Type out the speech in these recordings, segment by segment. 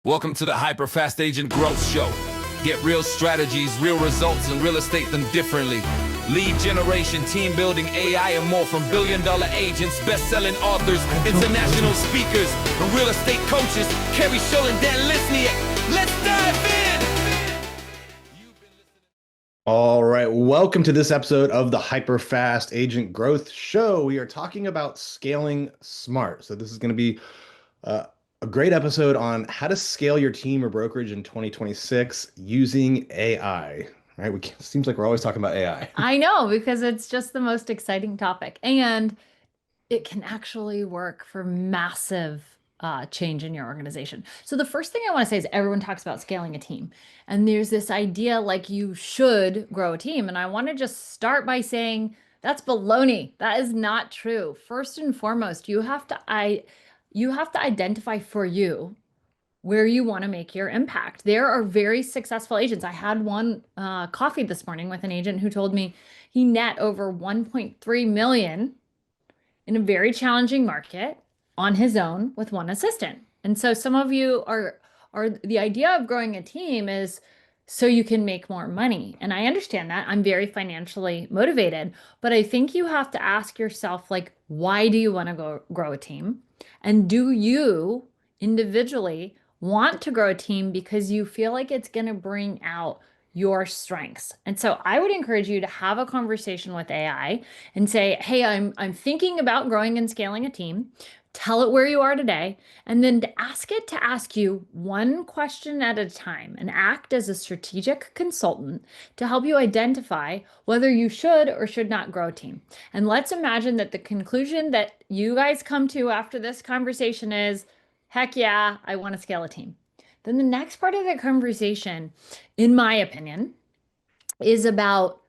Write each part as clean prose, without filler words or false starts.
Welcome to the HyperFast Agent Growth Show. Get real strategies, real results, and real estate them differently. Lead generation, team building, AI, and more from billion-dollar agents, best-selling authors, international speakers, and real estate coaches, Keri Shull and Lesniak. Let's dive in! All right, welcome to this episode of the HyperFast Agent Growth Show. We are talking about scaling smart. So this is going to be a great episode on how to scale your team or brokerage in 2026 using AI. Right? Seems like we're always talking about AI. I know, because it's just the most exciting topic. And it can actually work for massive change in your organization. So the first thing I want to say is everyone talks about scaling a team. And there's this idea like you should grow a team. And I want to just start by saying that's baloney. That is not true. First and foremost, you have to identify for you where you want to make your impact. There are very successful agents. I had one coffee this morning with an agent who told me he net over 1.3 million in a very challenging market on his own with one assistant. And so some of you are the idea of growing a team is so you can make more money. And I understand that. I'm very financially motivated, but I think you have to ask yourself, like, why do you want to grow a team? And do you individually want to grow a team because you feel like it's going to bring out your strengths? And so I would encourage you to have a conversation with AI and say, hey, I'm thinking about growing and scaling a team. Tell it where you are today, and then to ask it to ask you one question at a time and act as a strategic consultant to help you identify whether you should or should not grow a team. And let's imagine that the conclusion that you guys come to after this conversation is, heck yeah, I want to scale a team. Then the next part of the conversation, in my opinion, is about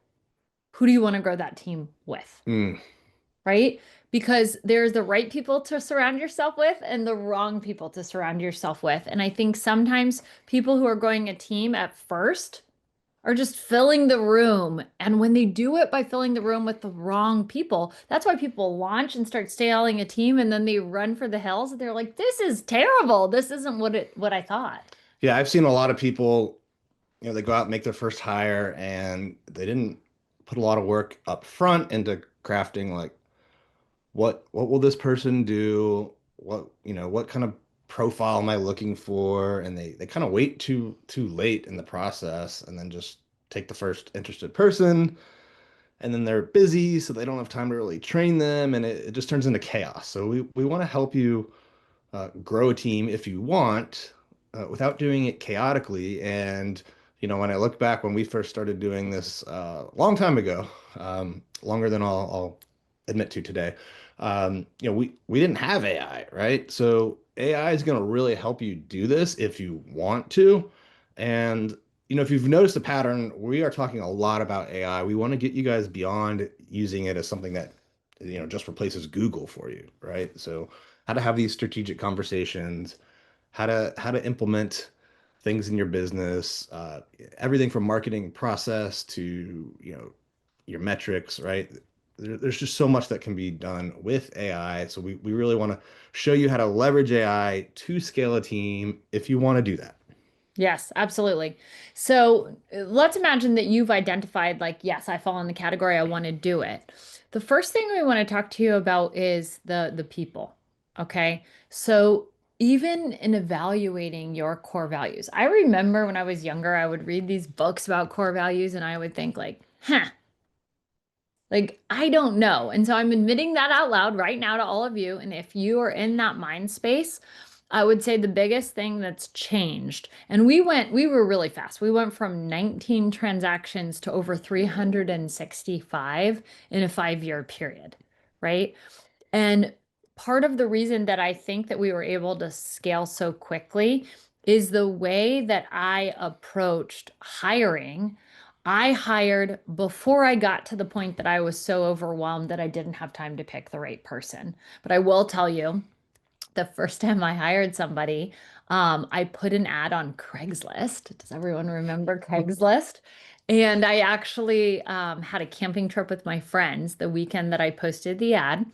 who do you want to grow that team with, right? Because there's the right people to surround yourself with and the wrong people to surround yourself with. And I think sometimes people who are growing a team at first are just filling the room. And when they do it by filling the room with the wrong people, that's why people launch and start scaling a team and then they run for the hills. And they're like, this is terrible. This isn't what I thought. Yeah, I've seen a lot of people, they go out and make their first hire and they didn't put a lot of work up front into crafting like what will this person do? What kind of profile am I looking for? And they kind of wait too late in the process and then just take the first interested person, and then they're busy, so they don't have time to really train them, and it just turns into chaos. So we want to help you grow a team if you want, without doing it chaotically. And when I look back when we first started doing this a long time ago, longer than I'll admit to today, we didn't have AI, right? So AI is going to really help you do this if you want to. And if you've noticed a pattern, we are talking a lot about AI. We want to get you guys beyond using it as something that just replaces Google for you, right? So how to have these strategic conversations, how to implement things in your business, everything from marketing process to your metrics, right? There's just so much that can be done with AI. So we really want to show you how to leverage AI to scale a team if you want to do that. Yes, absolutely. So let's imagine that you've identified, like, yes, I fall in the category, I want to do it. The first thing we want to talk to you about is the people. Okay. So even in evaluating your core values, I remember when I was younger, I would read these books about core values and I would think like, like, I don't know. And so I'm admitting that out loud right now to all of you. And if you are in that mind space, I would say the biggest thing that's changed, and we were really fast. We went from 19 transactions to over 365 in a 5-year period, right? And part of the reason that I think that we were able to scale so quickly is the way that I approached hiring. I hired before I got to the point that I was so overwhelmed that I didn't have time to pick the right person. But I will tell you, the first time I hired somebody, I put an ad on Craigslist. Does everyone remember Craigslist? And I actually had a camping trip with my friends the weekend that I posted the ad.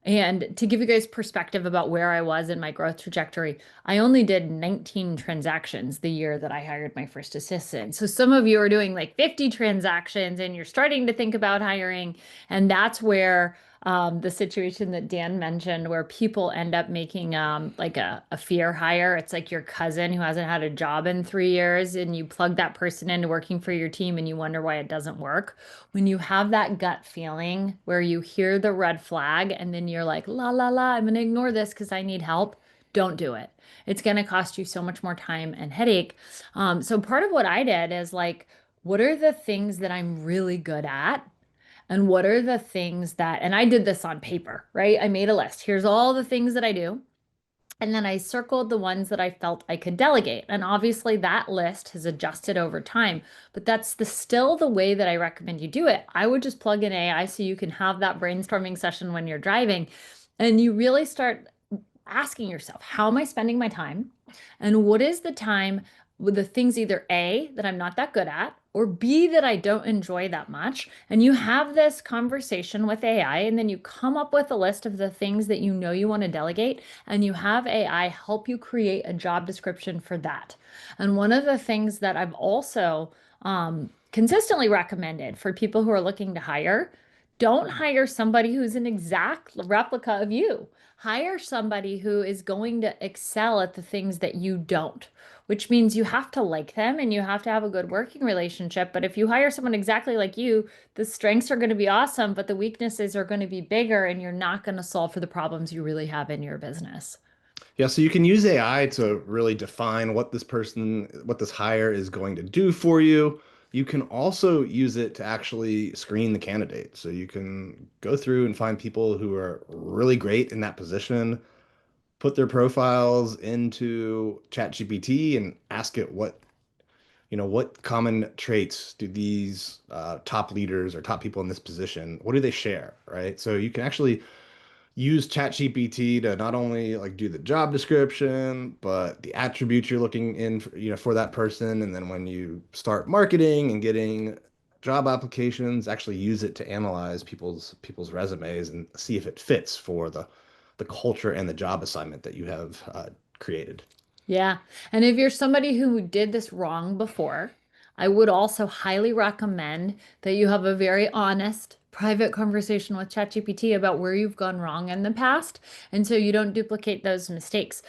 And to give you guys perspective about where I was in my growth trajectory, I only did 19 transactions the year that I hired my first assistant. So some of you are doing like 50 transactions and you're starting to think about hiring. And that's where the situation that Dan mentioned, where people end up making like a fear hire. It's like your cousin who hasn't had a job in 3 years, and you plug that person into working for your team and you wonder why it doesn't work. When you have that gut feeling where you hear the red flag and then you're like, la, la, la, I'm going to ignore this because I need help, don't do it. It's going to cost you so much more time and headache. So part of what I did is like, what are the things that I'm really good at? And what are the things that, and I did this on paper, right? I made a list. Here's all the things that I do. And then I circled the ones that I felt I could delegate. And obviously that list has adjusted over time, but that's still the way that I recommend you do it. I would just plug in AI so you can have that brainstorming session when you're driving and you really start asking yourself, how am I spending my time? And what is the time with the things either A, that I'm not that good at, or B, that I don't enjoy that much? And you have this conversation with AI, and then you come up with a list of the things that you know you want to delegate, and you have AI help you create a job description for that. And one of the things that I've also consistently recommended for people who are looking to hire, don't hire somebody who's an exact replica of you. Hire somebody who is going to excel at the things that you don't, which means you have to like them and you have to have a good working relationship. But if you hire someone exactly like you, the strengths are going to be awesome, but the weaknesses are going to be bigger and you're not going to solve for the problems you really have in your business. Yeah, so you can use AI to really define what what this hire is going to do for you. You can also use it to actually screen the candidate. So you can go through and find people who are really great in that position, put their profiles into ChatGPT and ask it what common traits do these top leaders or top people in this position, what do they share, right? So you can actually use ChatGPT to not only like do the job description, but the attributes you're looking in for that person. And then when you start marketing and getting job applications, actually use it to analyze people's resumes and see if it fits for the culture and the job assignment that you have created. Yeah. And if you're somebody who did this wrong before, I would also highly recommend that you have a very honest, private conversation with ChatGPT about where you've gone wrong in the past. And so you don't duplicate those mistakes.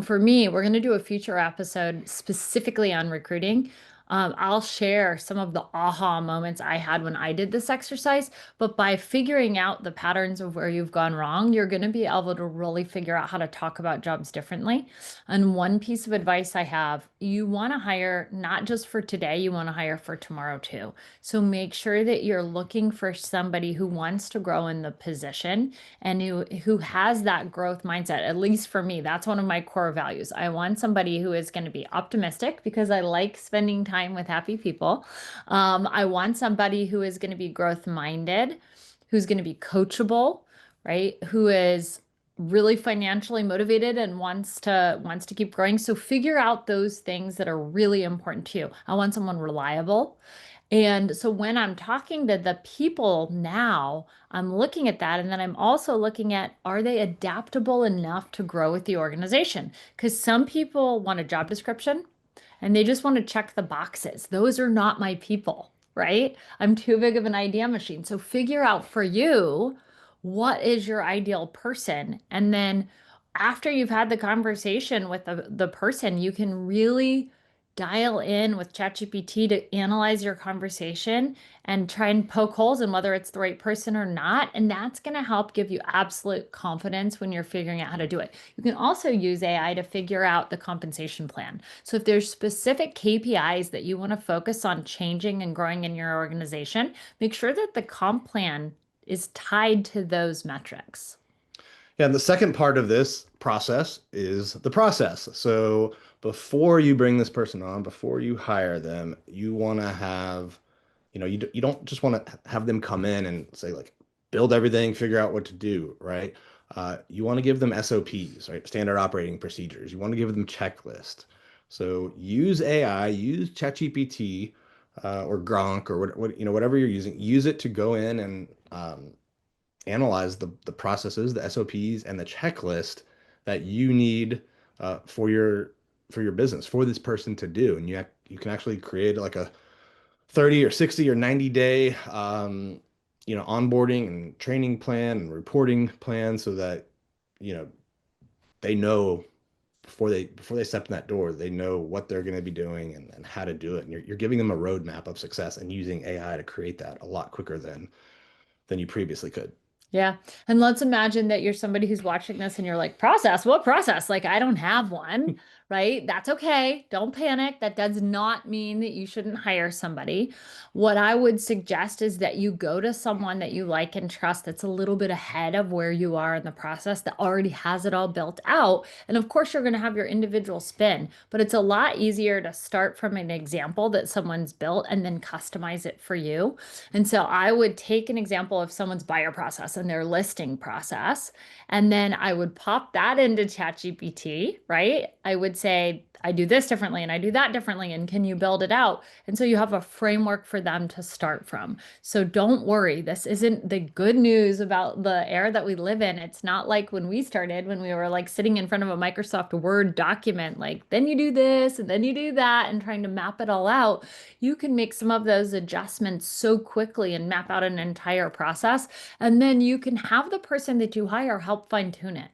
For me, we're going to do a future episode specifically on recruiting. I'll share some of the aha moments I had when I did this exercise, but by figuring out the patterns of where you've gone wrong, you're going to be able to really figure out how to talk about jobs differently. And one piece of advice I have, you want to hire not just for today, you want to hire for tomorrow too. So make sure that you're looking for somebody who wants to grow in the position and who has that growth mindset. At least for me, that's one of my core values. I want somebody who is going to be optimistic because I like spending time with happy people. I want somebody who is going to be growth minded, who's going to be coachable, right? Who is really financially motivated and wants to keep growing. So figure out those things that are really important to you. I want someone reliable. And so when I'm talking to the people now, I'm looking at that. And then I'm also looking at, are they adaptable enough to grow with the organization? Because some people want a job description and they just want to check the boxes. Those are not my people, right? I'm too big of an idea machine. So figure out for you, what is your ideal person? And then after you've had the conversation with the person, you can really dial in with ChatGPT to analyze your conversation and try and poke holes in whether it's the right person or not. And that's going to help give you absolute confidence when you're figuring out how to do it. You can also use AI to figure out the compensation plan. So if there's specific KPIs that you want to focus on changing and growing in your organization, make sure that the comp plan is tied to those metrics. Yeah, and the second part of this process is the process. So before you bring this person on, before you hire them, you want to have, you don't just want to have them come in and say like, build everything, figure out what to do, right? You want to give them SOPs, right? Standard operating procedures. You want to give them checklist. So use AI, use ChatGPT or Gronk or whatever you're using. Use it to go in and analyze the processes, the SOPs, and the checklist that you need for your business, for this person to do. And you can actually create like a 30 or 60 or 90-day onboarding and training plan and reporting plan so that you know they know before they step in that door, they know what they're going to be doing and how to do it. And you're giving them a roadmap of success and using AI to create that a lot quicker than you previously could. Yeah. And let's imagine that you're somebody who's watching this and you're like, process? What process? Like, I don't have one, right? That's okay. Don't panic. That does not mean that you shouldn't hire somebody. What I would suggest is that you go to someone that you like and trust that's a little bit ahead of where you are in the process, that already has it all built out. And of course, you're going to have your individual spin, but it's a lot easier to start from an example that someone's built and then customize it for you. And so I would take an example of someone's buyer process and their listing process, and then I would pop that into ChatGPT, right? I would say, I do this differently and I do that differently, and can you build it out? And so you have a framework for them to start from. So don't worry, this isn't the good news about the era that we live in. It's not like when we started, when we were like sitting in front of a Microsoft Word document, like then you do this and then you do that and trying to map it all out. You can make some of those adjustments so quickly and map out an entire process. And then you can have the person that you hire help fine tune it,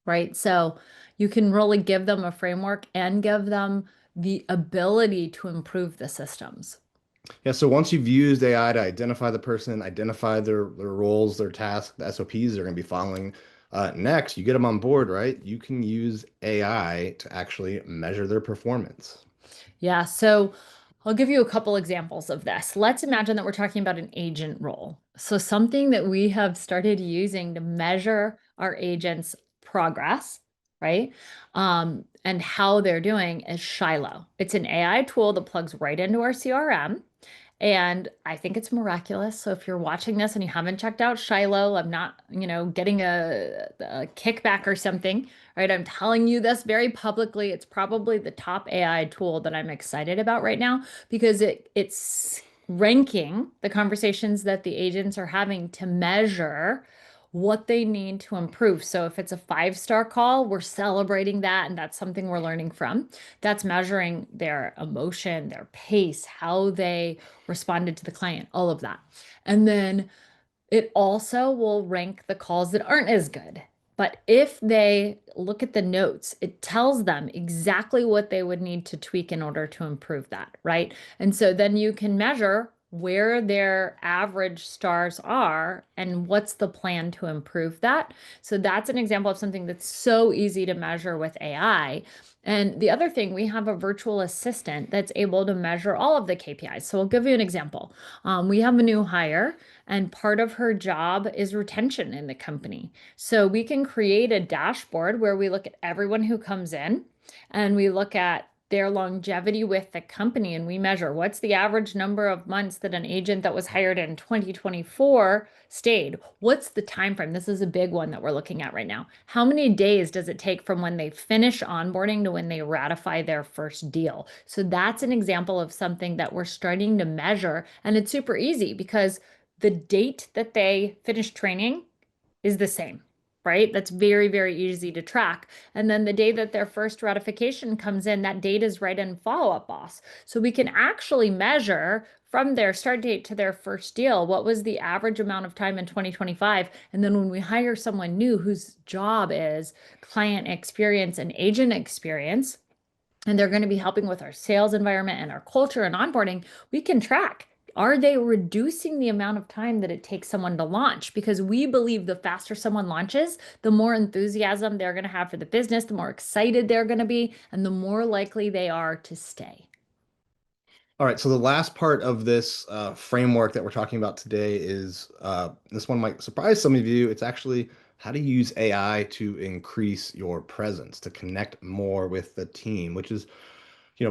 right? So you can really give them a framework and give them the ability to improve the systems. Yeah, so once you've used AI to identify the person, identify their roles, their tasks, the SOPs they're going to be following, next you get them on board, right? You can use AI to actually measure their performance. Yeah, so I'll give you a couple examples of this. Let's imagine that we're talking about an agent role. So something that we have started using to measure our agents' progress, right? And how they're doing is Shiloh. It's an AI tool that plugs right into our CRM. And I think it's miraculous. So if you're watching this and you haven't checked out Shiloh, I'm not, getting a kickback or something, right? I'm telling you this very publicly. It's probably the top AI tool that I'm excited about right now because it's ranking the conversations that the agents are having to measure what they need to improve. So if it's a 5-star call, we're celebrating that, and that's something we're learning from. That's measuring their emotion, their pace, how they responded to the client, all of that. And then it also will rank the calls that aren't as good. But if they look at the notes, it tells them exactly what they would need to tweak in order to improve that, right? And so then you can measure where their average stars are and what's the plan to improve that. So that's an example of something that's so easy to measure with AI. And the other thing, we have a virtual assistant that's able to measure all of the KPIs. So I'll give you an example. We have a new hire, and part of her job is retention in the company. So we can create a dashboard where we look at everyone who comes in and we look at their longevity with the company, and we measure what's the average number of months that an agent that was hired in 2024 stayed. What's the time frame? This is a big one that we're looking at right now. How many days does it take from when they finish onboarding to when they ratify their first deal? So that's an example of something that we're starting to measure, and it's super easy because the date that they finish training is the same, right? That's very, very easy to track. And then the day that their first ratification comes in, that date is right in Follow-Up Boss. So we can actually measure from their start date to their first deal, what was the average amount of time in 2025? And then when we hire someone new whose job is client experience and agent experience, and they're going to be helping with our sales environment and our culture and onboarding, we can track. Are they reducing the amount of time that it takes someone to launch? Because we believe the faster someone launches, the more enthusiasm they're going to have for the business, the more excited they're going to be, and the more likely they are to stay. All right, so the last part of this framework that we're talking about today is this one might surprise some of you. It's actually how to use AI to increase your presence, to connect more with the team, which is,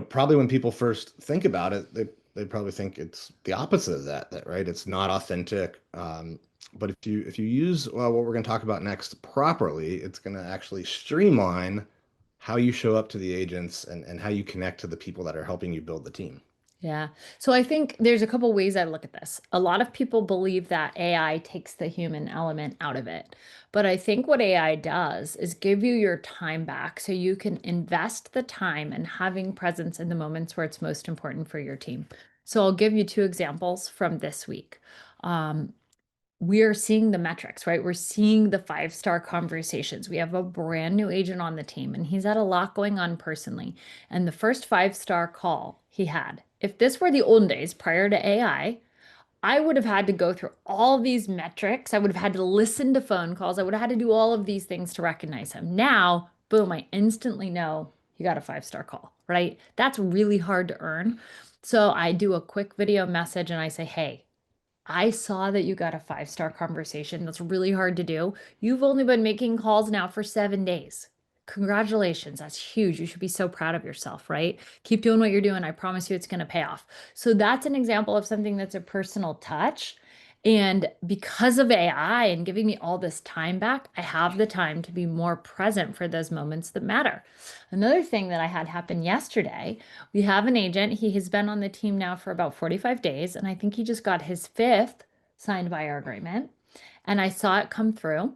probably when people first think about it, they probably think it's the opposite of that, right? It's not authentic. But if you use what we're going to talk about next properly, it's going to actually streamline how you show up to the agents and how you connect to the people that are helping you build the team. Yeah. So I think there's a couple ways I look at this. A lot of people believe that AI takes the human element out of it. But I think what AI does is give you your time back so you can invest the time in having presence in the moments where it's most important for your team. So I'll give you two examples from this week. Um, we're seeing the metrics, right? We're seeing the 5-star conversations. We have a brand new agent on the team, and he's had a lot going on personally. And the first 5-star call he had, if this were the olden days prior to I would have had to go through all these metrics. I would have had to listen to phone calls. I would have had to do all of these things to recognize him. Now, boom, I instantly know he got a 5-star call, right? That's really hard to earn. So I do a quick video message and I say, hey, I saw that you got a 5-star conversation. That's really hard to do. You've only been making calls now for 7 days. Congratulations. That's huge. You should be so proud of yourself, right? Keep doing what you're doing. I promise you it's going to pay off. So that's an example of something that's a personal touch. And because of AI and giving me all this time back, I have the time to be more present for those moments that matter. Another thing that I had happen yesterday, we have an agent. He has been on the team now for about 45 days, and I think he just got his fifth signed buyer agreement. And I saw it come through.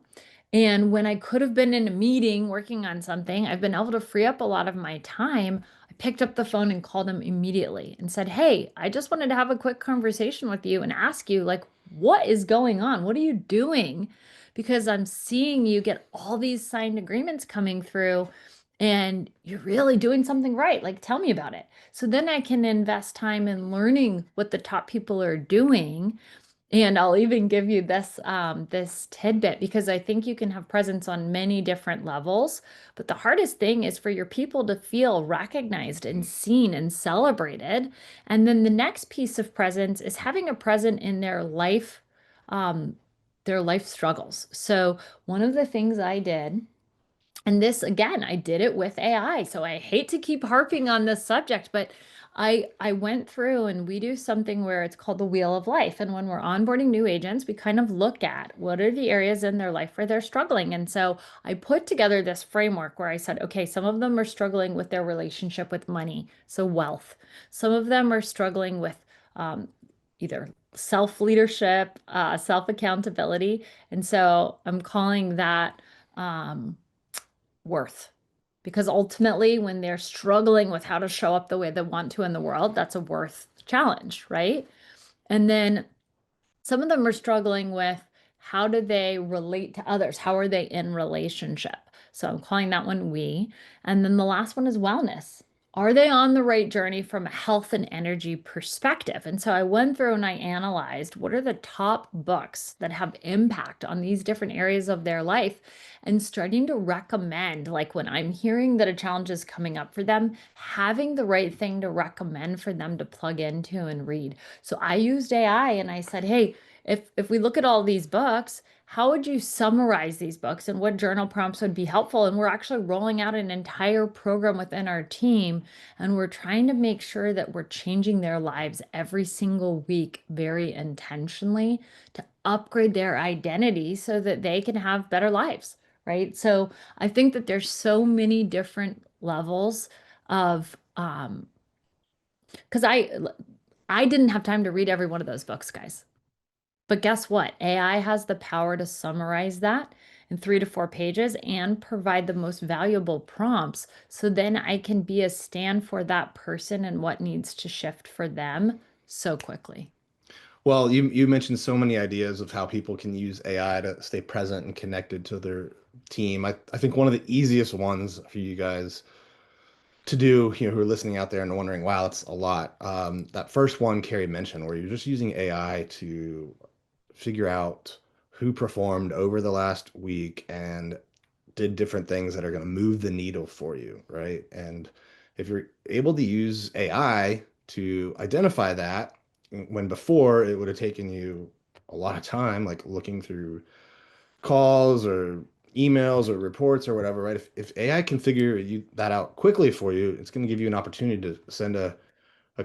And when I could have been in a meeting working on something, I've been able to free up a lot of my time. I picked up the phone and called him immediately and said, hey, I just wanted to have a quick conversation with you and ask you, like, what is going on? What are you doing? Because I'm seeing you get all these signed agreements coming through and you're really doing something right. Like, tell me about it. So then I can invest time in learning what the top people are doing, and I'll even give you this tidbit because I think you can have presence on many different levels. But the hardest thing is for your people to feel recognized and seen and celebrated. And then the next piece of presence is having a present in their life struggles. So one of the things I did, and this again, I did it with AI. So I hate to keep harping on this subject, but I went through and we do something where it's called the wheel of life. And when we're onboarding new agents, we kind of look at what are the areas in their life where they're struggling. And so I put together this framework where I said, okay, some of them are struggling with their relationship with money, so wealth. Some of them are struggling with either self-leadership, self-accountability. And so I'm calling that worth. Because ultimately, when they're struggling with how to show up the way they want to in the world, that's a worth challenge, right? And then some of them are struggling with how do they relate to others? How are they in relationship? So I'm calling that one we. And then the last one is wellness. Are they on the right journey from a health and energy perspective? And so I went through and I analyzed what are the top books that have impact on these different areas of their life and starting to recommend, like when I'm hearing that a challenge is coming up for them, having the right thing to recommend for them to plug into and read. So I used AI and I said, hey, if we look at all these books, how would you summarize these books and what journal prompts would be helpful? And we're actually rolling out an entire program within our team, and we're trying to make sure that we're changing their lives every single week very intentionally to upgrade their identity so that they can have better lives, right? So I think that there's so many different levels of because I didn't have time to read every one of those books, guys. But guess what? AI has the power to summarize that in 3 to 4 pages and provide the most valuable prompts. So then I can be a stand for that person and what needs to shift for them so quickly. Well, you mentioned so many ideas of how people can use AI to stay present and connected to their team. I think one of the easiest ones for you guys to do, who are listening out there and wondering, wow, that's a lot. That first one Keri mentioned, where you're just using AI to figure out who performed over the last week and did different things that are going to move the needle for you, right? And if you're able to use AI to identify that, when before it would have taken you a lot of time, like looking through calls or emails or reports or whatever, right? If AI can figure that out quickly for you, it's going to give you an opportunity to send a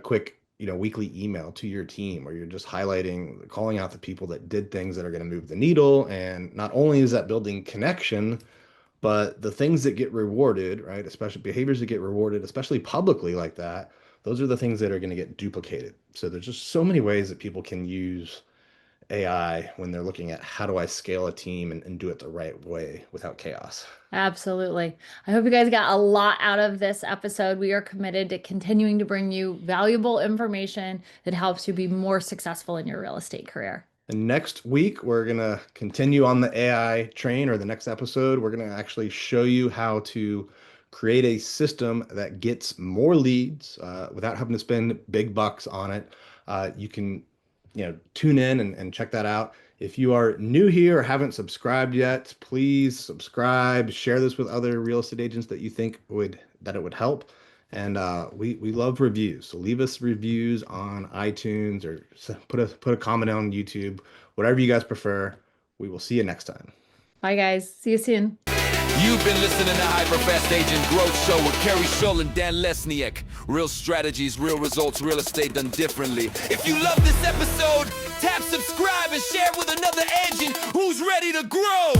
quick, weekly email to your team where you're just highlighting, calling out the people that did things that are going to move the needle. And not only is that building connection, but the things that get rewarded, right? Especially behaviors that get rewarded, especially publicly like that, those are the things that are going to get duplicated. So there's just so many ways that people can use AI when they're looking at how do I scale a team and do it the right way without chaos. Absolutely. I hope you guys got a lot out of this episode. We are committed to continuing to bring you valuable information that helps you be more successful in your real estate career. And next week, we're going to continue on the AI train, or the next episode, we're going to actually show you how to create a system that gets more leads without having to spend big bucks on it. You can tune in and check that out. If you are new here or haven't subscribed yet, please subscribe, share this with other real estate agents that you think it would help. And we love reviews. So leave us reviews on iTunes or put a comment on YouTube, whatever you guys prefer. We will see you next time. Bye guys. See you soon. You've been listening to HyperFast Agent Growth Show with Keri Shull and Lesniak. Real strategies, real results, real estate done differently. If you love this episode, tap subscribe and share with another agent who's ready to grow.